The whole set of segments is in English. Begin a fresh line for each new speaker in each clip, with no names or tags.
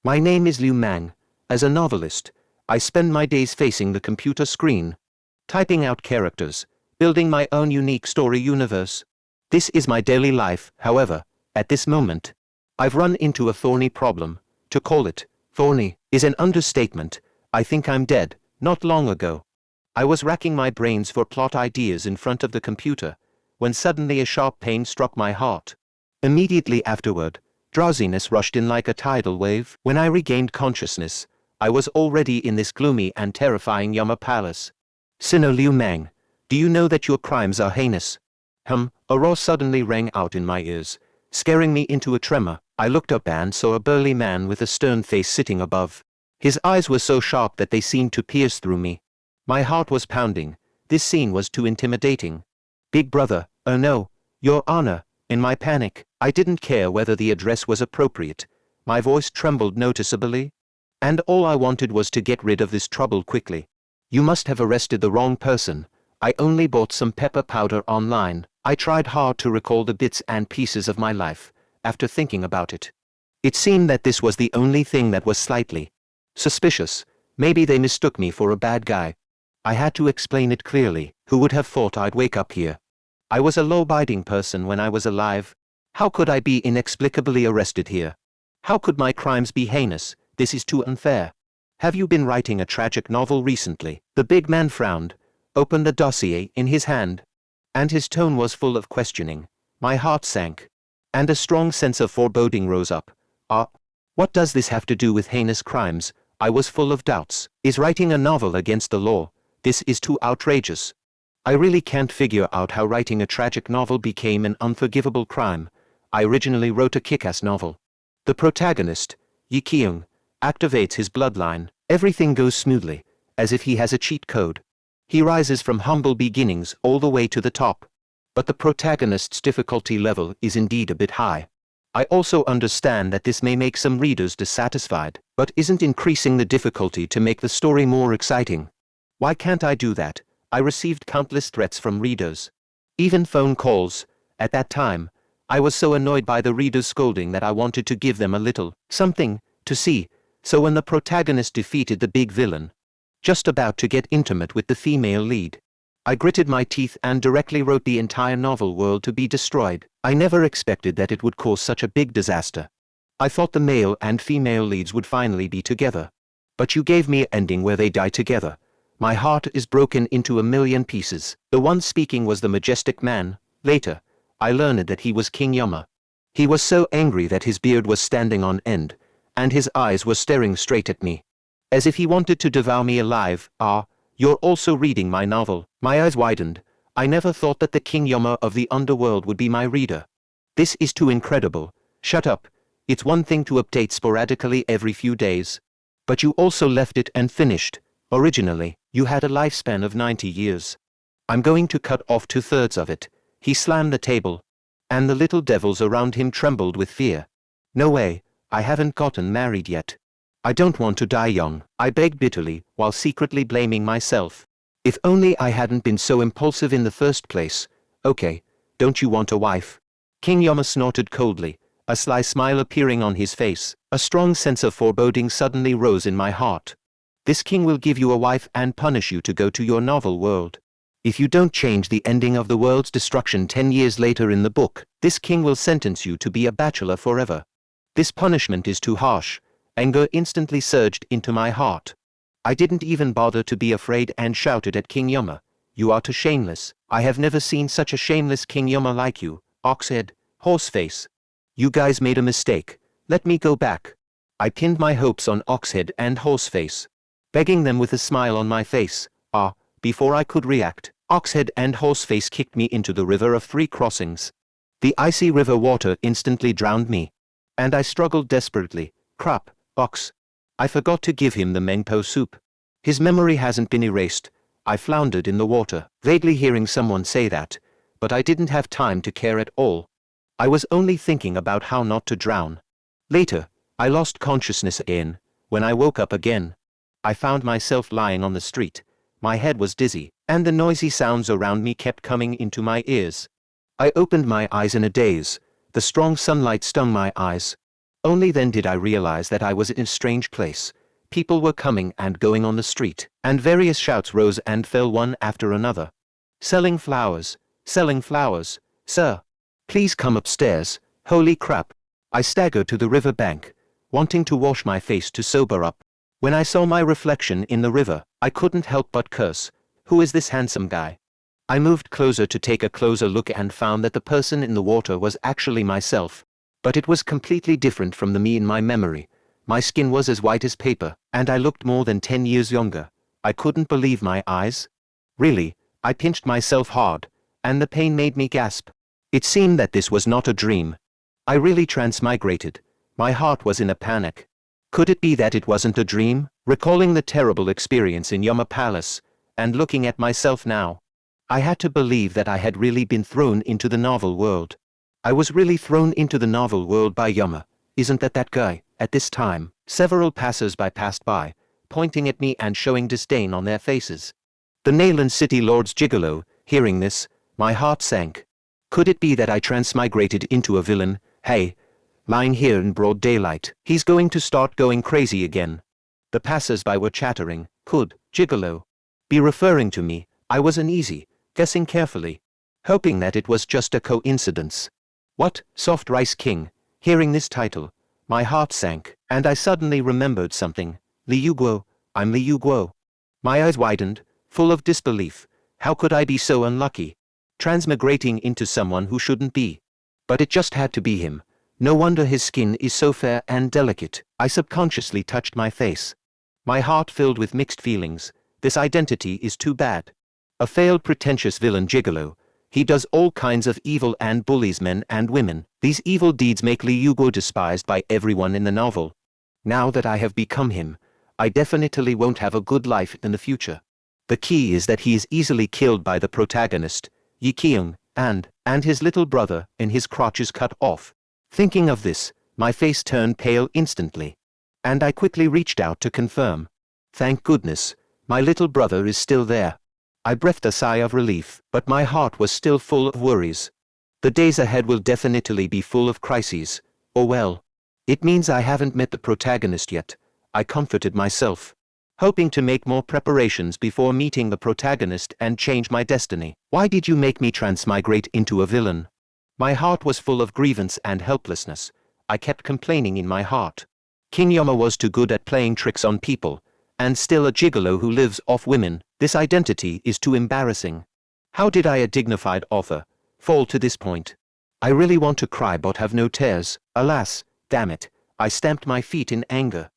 My name is Liu Mang. As a novelist, I spend my days facing the computer screen, typing out characters, building my own unique story universe. This is my daily life. However, at this moment, I've run into a thorny problem. To call it thorny is an understatement. I think I'm dead. Not long ago, I was racking my brains for plot ideas in front of the computer, when suddenly a sharp pain struck my heart. Immediately afterward, drowsiness rushed in like a tidal wave. When I regained consciousness, I was already in this gloomy and terrifying Yama palace. Sinner Liu Mang, do you know that your crimes are heinous? A roar suddenly rang out in my ears, scaring me into a tremor. I looked up and saw a burly man with a stern face sitting above. His eyes were so sharp that they seemed to pierce through me. My heart was pounding. This scene was too intimidating. Big brother, oh no, Your Honor. In my panic, I didn't care whether the address was appropriate. My voice trembled noticeably, and all I wanted was to get rid of this trouble quickly. You must have arrested the wrong person. I only bought some pepper powder online. I tried hard to recall the bits and pieces of my life, after thinking about it. It seemed that this was the only thing that was slightly suspicious. Maybe they mistook me for a bad guy. I had to explain it clearly. Who would have thought I'd wake up here? I was a law-abiding person when I was alive. How could I be inexplicably arrested here? How could my crimes be heinous? This is too unfair. Have you been writing a tragic novel recently? The big man frowned, opened the dossier in his hand, and his tone was full of questioning. My heart sank, and a strong sense of foreboding rose up. What does this have to do with heinous crimes? I was full of doubts. Is writing a novel against the law? This is too outrageous. I really can't figure out how writing a tragic novel became an unforgivable crime. I originally wrote a kick-ass novel. The protagonist, Yi Kyung, activates his bloodline. Everything goes smoothly, as if he has a cheat code. He rises from humble beginnings all the way to the top. But the protagonist's difficulty level is indeed a bit high. I also understand that this may make some readers dissatisfied, but isn't increasing the difficulty to make the story more exciting? Why can't I do that? I received countless threats from readers. Even phone calls. At that time, I was so annoyed by the readers' scolding that I wanted to give them a little something to see. So when the protagonist defeated the big villain, just about to get intimate with the female lead, I gritted my teeth and directly wrote the entire novel world to be destroyed. I never expected that it would cause such a big disaster. I thought the male and female leads would finally be together. But you gave me an ending where they die together. My heart is broken into a million pieces. The one speaking was the majestic man. Later, I learned that he was King Yama. He was so angry that his beard was standing on end, and his eyes were staring straight at me, as if he wanted to devour me alive. You're also reading my novel. My eyes widened. I never thought that the King Yama of the underworld would be my reader. This is too incredible. Shut up. It's one thing to update sporadically every few days. But you also left it and finished. Originally, you had a lifespan of 90 years. I'm going to cut off 2/3 of it. He slammed the table, and the little devils around him trembled with fear. No way, I haven't gotten married yet. I don't want to die young, I begged bitterly, while secretly blaming myself. If only I hadn't been so impulsive in the first place. Okay, don't you want a wife? King Yama snorted coldly, a sly smile appearing on his face. A strong sense of foreboding suddenly rose in my heart. This king will give you a wife and punish you to go to your novel world. If you don't change the ending of the world's destruction 10 years later in the book, this king will sentence you to be a bachelor forever. This punishment is too harsh. Anger instantly surged into my heart. I didn't even bother to be afraid and shouted at King Yama. You are too shameless. I have never seen such a shameless King Yama like you. Oxhead, Horseface. You guys made a mistake. Let me go back. I pinned my hopes on Oxhead and Horseface, begging them with a smile on my face. Before I could react, Oxhead and Horseface kicked me into the river of 3 crossings. The icy river water instantly drowned me, and I struggled desperately. Crap, Ox. I forgot to give him the Mengpo soup. His memory hasn't been erased. I floundered in the water, vaguely hearing someone say that, but I didn't have time to care at all. I was only thinking about how not to drown. Later, I lost consciousness again. When I woke up again, I found myself lying on the street. My head was dizzy, and the noisy sounds around me kept coming into my ears. I opened my eyes in a daze. The strong sunlight stung my eyes. Only then did I realize that I was in a strange place. People were coming and going on the street, and various shouts rose and fell one after another. Selling flowers, sir. Please come upstairs. Holy crap. I staggered to the river bank, wanting to wash my face to sober up. When I saw my reflection in the river, I couldn't help but curse. Who is this handsome guy? I moved closer to take a closer look and found that the person in the water was actually myself. But it was completely different from the me in my memory. My skin was as white as paper, and I looked more than 10 years younger. I couldn't believe my eyes. Really, I pinched myself hard, and the pain made me gasp. It seemed that this was not a dream. I really transmigrated. My heart was in a panic. Could it be that it wasn't a dream? Recalling the terrible experience in Yama Palace, and looking at myself now, I had to believe that I had really been thrown into the novel world. I was really thrown into the novel world by Yama. Isn't that guy? At this time, several passers-by passed by, pointing at me and showing disdain on their faces. The Nayland City Lord's gigolo. Hearing this, my heart sank. Could it be that I transmigrated into a villain? Hey, lying here in broad daylight, he's going to start going crazy again. The passers-by were chattering. Could gigolo be referring to me? I was uneasy, guessing carefully, hoping that it was just a coincidence. What? Soft Rice King. Hearing this title, my heart sank, and I suddenly remembered something. Liu Guo. I'm Liu Guo. My eyes widened, full of disbelief. How could I be so unlucky? Transmigrating into someone who shouldn't be. But it just had to be him. No wonder his skin is so fair and delicate. I subconsciously touched my face. My heart filled with mixed feelings. This identity is too bad. A failed pretentious villain gigolo. He does all kinds of evil and bullies men and women. These evil deeds make Liu Guo despised by everyone in the novel. Now that I have become him, I definitely won't have a good life in the future. The key is that he is easily killed by the protagonist, Yi Kyung, and his little brother, and his crotch is cut off. Thinking of this, my face turned pale instantly. And I quickly reached out to confirm. Thank goodness, my little brother is still there. I breathed a sigh of relief, but my heart was still full of worries. The days ahead will definitely be full of crises. Oh well. It means I haven't met the protagonist yet. I comforted myself, hoping to make more preparations before meeting the protagonist and change my destiny. Why did you make me transmigrate into a villain? My heart was full of grievance and helplessness. I kept complaining in my heart. King Yama was too good at playing tricks on people, and still a gigolo who lives off women. This identity is too embarrassing. How did I, a dignified author, fall to this point? I really want to cry but have no tears. Alas, damn it, I stamped my feet in anger.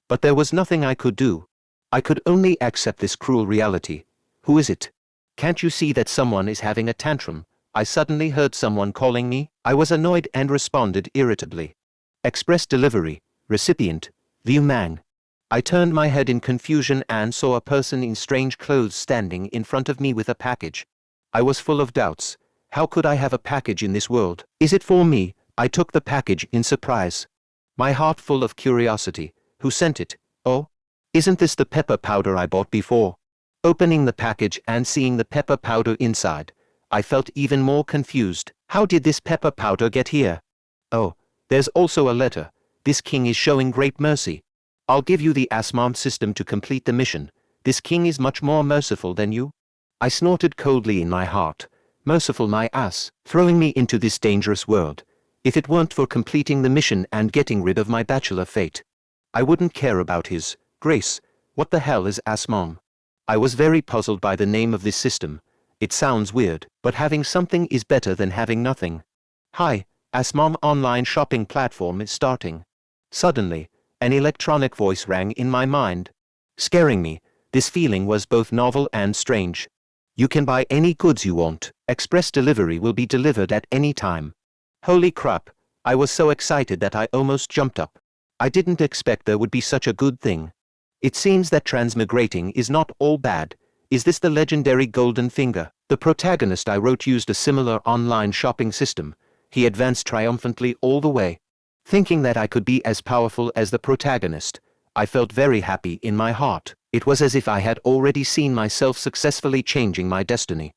But there was nothing I could do. I could only accept this cruel reality. Who is it? Can't you see that someone is having a tantrum? I suddenly heard someone calling me. I was annoyed and responded irritably. Express delivery. Recipient. Liu Mang. I turned my head in confusion and saw a person in strange clothes standing in front of me with a package. I was full of doubts. How could I have a package in this world? Is it for me? I took the package in surprise, my heart full of curiosity. Who sent it? Oh, isn't this the pepper powder I bought before? Opening the package and seeing the pepper powder inside, I felt even more confused. How did this pepper powder get here? Oh, there's also a letter. This king is showing great mercy. I'll give you the Asmom system to complete the mission. This king is much more merciful than you. I snorted coldly in my heart. Merciful my ass, throwing me into this dangerous world. If it weren't for completing the mission and getting rid of my bachelor fate, I wouldn't care about his grace. What the hell is Asmom? I was very puzzled by the name of this system. It sounds weird, but having something is better than having nothing. Hi, Asmom online shopping platform is starting. Suddenly, an electronic voice rang in my mind, scaring me. This feeling was both novel and strange. You can buy any goods you want. Express delivery will be delivered at any time. Holy crap, I was so excited that I almost jumped up. I didn't expect there would be such a good thing. It seems that transmigrating is not all bad. Is this the legendary Golden Finger? The protagonist I wrote used a similar online shopping system. He advanced triumphantly all the way. Thinking that I could be as powerful as the protagonist, I felt very happy in my heart. It was as if I had already seen myself successfully changing my destiny.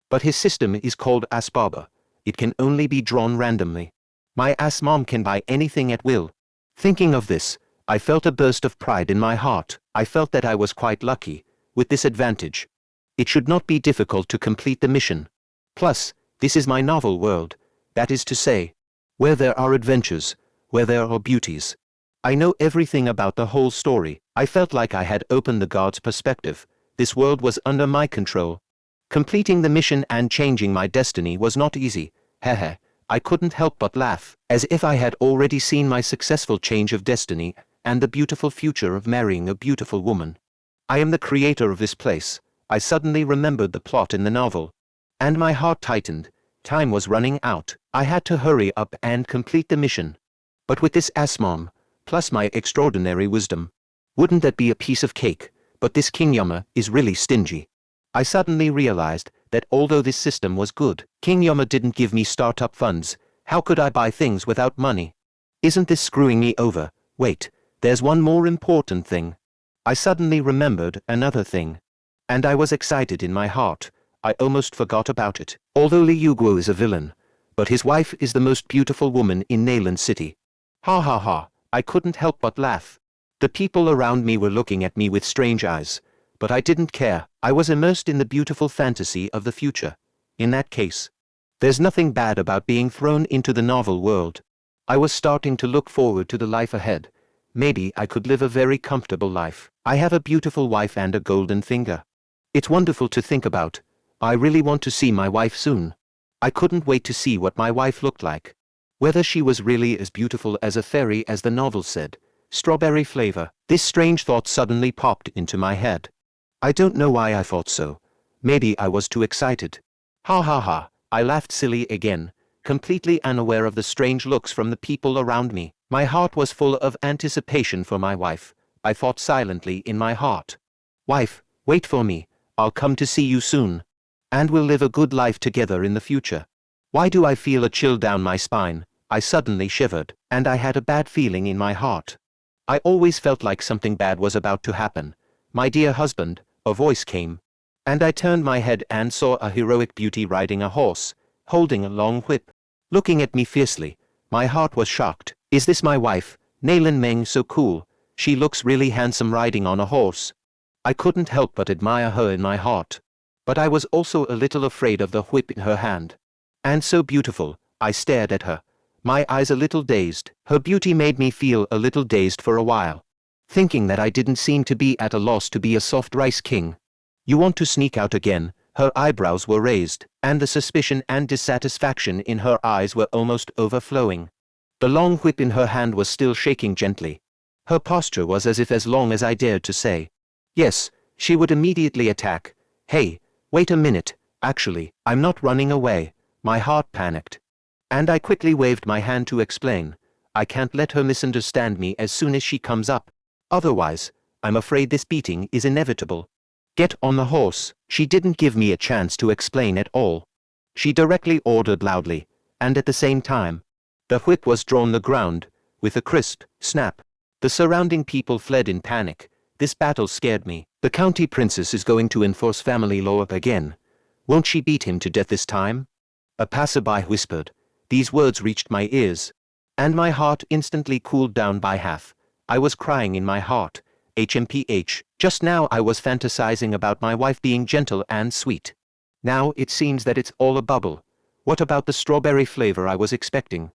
But his system is called Asbaba. It can only be drawn randomly. My Asmom can buy anything at will. Thinking of this, I felt a burst of pride in my heart. I felt that I was quite lucky, with this advantage. It should not be difficult to complete the mission. Plus, this is my novel world, that is to say, where there are adventures, where there are beauties. I know everything about the whole story. I felt like I had opened the god's perspective. This world was under my control. Completing the mission and changing my destiny was not easy. Heh. I couldn't help but laugh, as if I had already seen my successful change of destiny, and the beautiful future of marrying a beautiful woman. I am the creator of this place. I suddenly remembered the plot in the novel. And my heart tightened. Time was running out. I had to hurry up and complete the mission. But with this asmom, plus my extraordinary wisdom, wouldn't that be a piece of cake? But this King Yama is really stingy. I suddenly realized that although this system was good, King Yama didn't give me startup funds. How could I buy things without money? Isn't this screwing me over? Wait, there's one more important thing. I suddenly remembered another thing. And I was excited in my heart. I almost forgot about it. Although Liu Guo is a villain, but his wife is the most beautiful woman in Nayland City. Ha. I couldn't help but laugh. The people around me were looking at me with strange eyes, but I didn't care. I was immersed in the beautiful fantasy of the future. In that case, there's nothing bad about being thrown into the novel world. I was starting to look forward to the life ahead. Maybe I could live a very comfortable life. I have a beautiful wife and a golden finger. It's wonderful to think about. I really want to see my wife soon. I couldn't wait to see what my wife looked like. Whether she was really as beautiful as a fairy as the novel said. Strawberry flavor. This strange thought suddenly popped into my head. I don't know why I thought so. Maybe I was too excited. Ha. I laughed silly again, completely unaware of the strange looks from the people around me. My heart was full of anticipation for my wife. I thought silently in my heart. Wife, wait for me. I'll come to see you soon. And we'll live a good life together in the future. Why do I feel a chill down my spine? I suddenly shivered, and I had a bad feeling in my heart. I always felt like something bad was about to happen. My dear husband, a voice came. And I turned my head and saw a heroic beauty riding a horse, holding a long whip, looking at me fiercely. My heart was shocked. Is this my wife? Nayland Meng, so cool. She looks really handsome riding on a horse. I couldn't help but admire her in my heart. But I was also a little afraid of the whip in her hand. And so beautiful, I stared at her, my eyes a little dazed. Her beauty made me feel a little dazed for a while, thinking that I didn't seem to be at a loss to be a soft rice king. You want to sneak out again? Her eyebrows were raised, and the suspicion and dissatisfaction in her eyes were almost overflowing. The long whip in her hand was still shaking gently. Her posture was as long as I dared to say yes, she would immediately attack. Hey, wait a minute, actually, I'm not running away. My heart panicked. And I quickly waved my hand to explain. I can't let her misunderstand me as soon as she comes up. Otherwise, I'm afraid this beating is inevitable. Get on the horse. She didn't give me a chance to explain at all. She directly ordered loudly, and at the same time, the whip was drawn the ground, with a crisp snap. The surrounding people fled in panic. This battle scared me. The county princess is going to enforce family law again. Won't she beat him to death this time? A passerby whispered. These words reached my ears, and my heart instantly cooled down by half. I was crying in my heart. HMPH. Just now I was fantasizing about my wife being gentle and sweet. Now it seems that it's all a bubble. What about the strawberry flavor I was expecting?